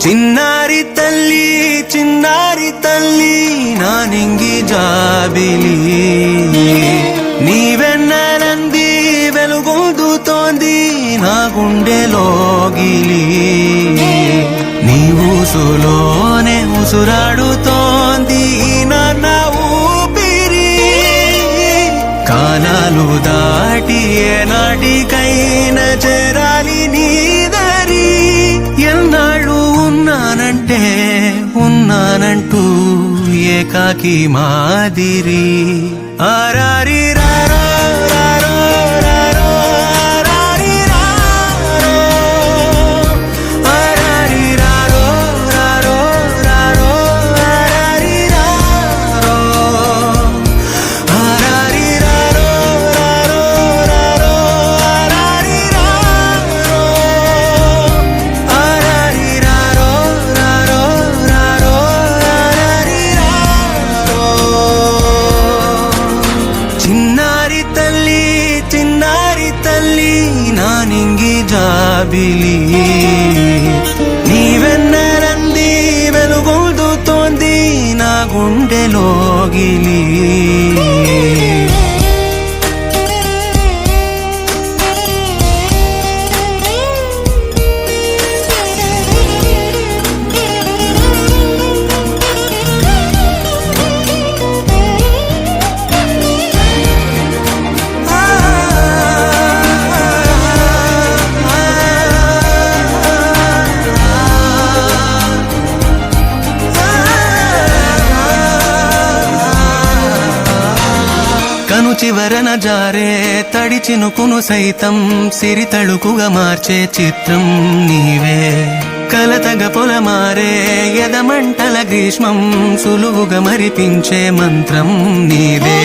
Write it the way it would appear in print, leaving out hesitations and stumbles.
చిన్నారి తల్లి నా నింగి జాబిలి నీవెన్నెలంది వెలుగొందుతోంది నా గుండెలోగిలి నీ ఊసులోనే ఉసురాడుతోంది నా ఊపిరి కాలాలు దాటి ఏనాటికైనా చేరాలి నీ దరి ఎన్నాళ్ళు ఉన్నానంటూ ఏకాకి మాదిరి ఆరారి రారో రారో రారో ఆరారి రారో ఆరారి రారో రారో రారో ఆరారి రారో ఆరారి రారో రారో రారో ఆరారి రారో ఆరారి రారో రారో రారో ఆరారి రారో చిన్నారి తల్లి నా నింగి జాబిలి నీవెన్నెలంది వెలుగొందుతోంది నా గుండెలోగిలి కను చివరన జారే తడి చినుకును సైతం సిరి తళుకుగా మార్చే చిత్రం నీవే కలతగ పొలమారే ఎదమంటల గ్రీష్మం సులువుగా మరిపించే మంత్రం నీవే